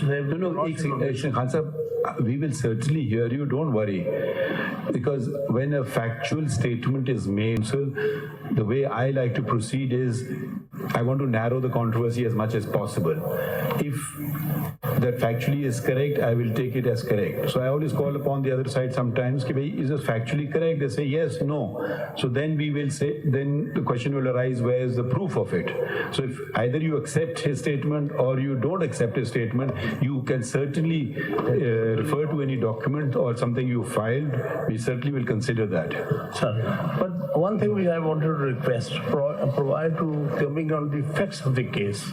wants to say. No, Khan Sahib, we will certainly hear you, don't worry. Because when a factual statement is made, so the way I like to proceed is, I want to narrow the controversy as much as possible. If that factually is correct, I will take it as correct. So I always call upon the other side sometimes, is this factually correct? They say yes, no. So then we will say, then the question will arise, where is the proof of it? So if either you accept his statement or you don't accept his statement, you can certainly refer to any document or something you filed. We certainly will consider that. Sir, but one thing which I wanted to request, provide to coming on the facts of the case.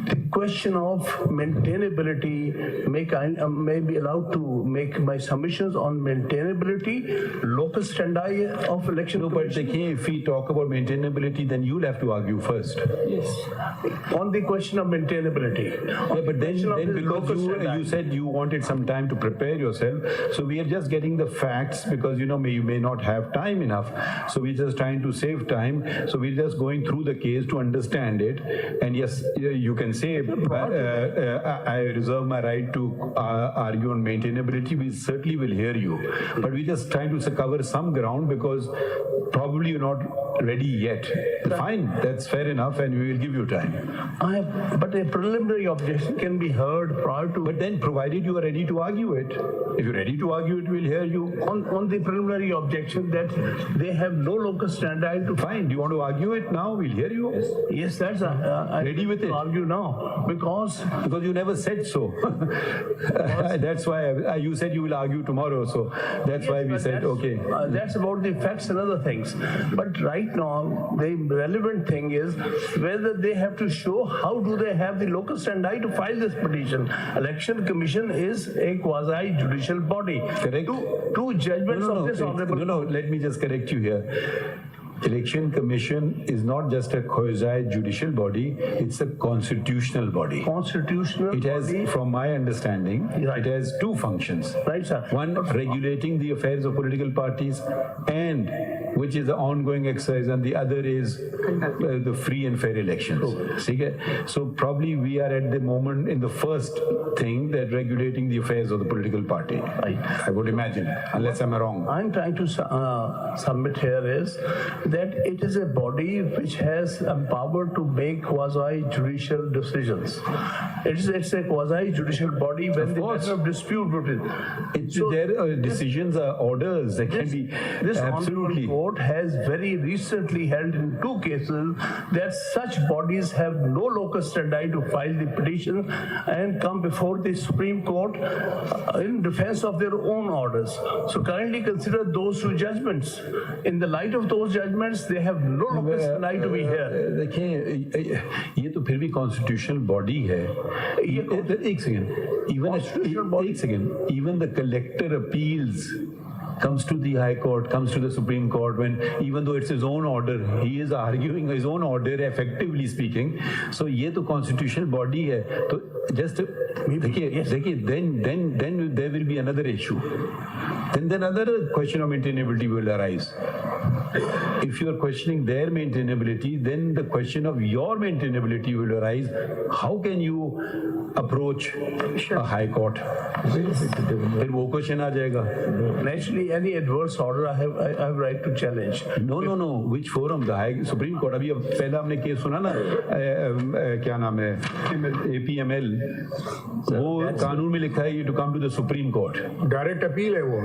The question of maintainability, may be allowed to make my submissions on maintainability, locus standi of election. No, but if we talk about maintainability, then you'll have to argue first. Yes. On the question of maintainability. Yeah, but then because you said you wanted some time to prepare yourself, so we are just getting the facts because you may not have time enough. So we're just trying to save time. So we're just going through the case to understand it. And yes, you can say I reserve my right to argue on maintainability. We certainly will hear you. But we're just trying to cover some ground because probably you're not ready yet. Fine, that's fair enough, and we will give you time. But a preliminary objection can be heard prior to. But then, provided you are ready to argue it, if you're ready to argue it, we'll hear you. On the preliminary objection that they have no locus standi to. Fine. Do you want to argue it now? We'll hear you. Yes, that's ready with it. Argue now because you never said so. That's why you said you will argue tomorrow. So that's why we said okay. That's about the facts and other things. But right now, the relevant thing is whether they have to show how do they have the locus standi to file this petition. Election Commission is a quasi-judicial body. Correct. Two judgments of this honorable. No, let me just correct you here. Election Commission is not just a quasi-judicial body, it's a constitutional body. Constitutional It has, body. from my understanding, Right. it has two functions. Right, sir. One, regulating the affairs of political parties, and which is the ongoing exercise, and the other is the free and fair elections. So probably we are at the moment in the first thing, that regulating the affairs of the political party. Right. I would imagine, unless I'm wrong. I'm trying to submit here is that it is a body which has power to make quasi-judicial decisions. It's a quasi-judicial body when the matter of dispute. Their decisions are orders. They can be this absolutely. Honorable Court has very recently held in 2 cases that such bodies have no locus standi to file the petition and come before the Supreme Court in defense of their own orders. So kindly consider those 2 judgments. In the light of those judgments, they have no locus standi to be here. देखिए, ये तो फिर भी constitutional body है. एक second. Even the collector appeals comes to the High Court, comes to the Supreme Court, when even though it's his own order, he is arguing his own order, effectively speaking. So ये तो constitutional body है. तो just देखिए, then there will be another issue. Then another question of maintainability will arise. If you are questioning their maintainability, then the question of your maintainability will arise. How can you approach a High Court? Then वो question आ जाएगा. Naturally, any adverse order I have right to challenge. No. Which forum? The High Supreme Court. अभी पहला हमने case सुना ना, क्या नाम है, APML. वो कानून में लिखा है to come to the Supreme Court. Direct appeal है वो.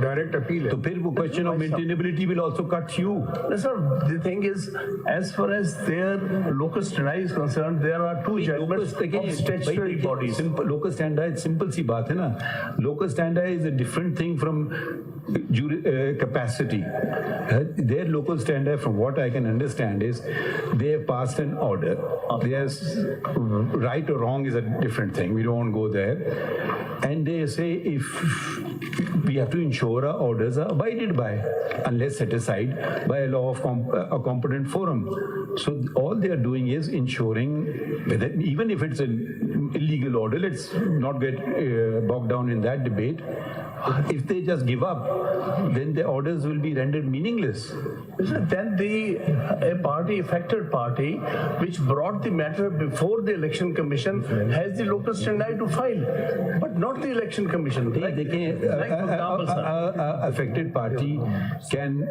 Direct appeal है. तो फिर वो question of maintainability will also cut you. No, sir. The thing is, as far as their locus standi is concerned, there are 2 judgments of statutory bodies. Locus standi, simple सी बात है ना. Locus standi is a different thing from capacity. Their locus standi, from what I can understand, is they have passed an order. There's right or wrong is a different thing. We don't go there. And they say if we have to ensure our orders are abided by, unless set aside by a law of a competent forum. So all they are doing is ensuring, whether, even if it's a illegal order. Let's not get bogged down in that debate. If they just give up, then the orders will be rendered meaningless. Then a party, affected party, which brought the matter before the election commission has the locus standi to file, but not the election commission. Like for example, sir. Affected party can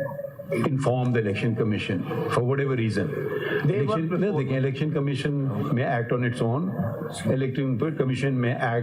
inform the election commission for whatever reason. They The election commission may act on its own. Election commission may act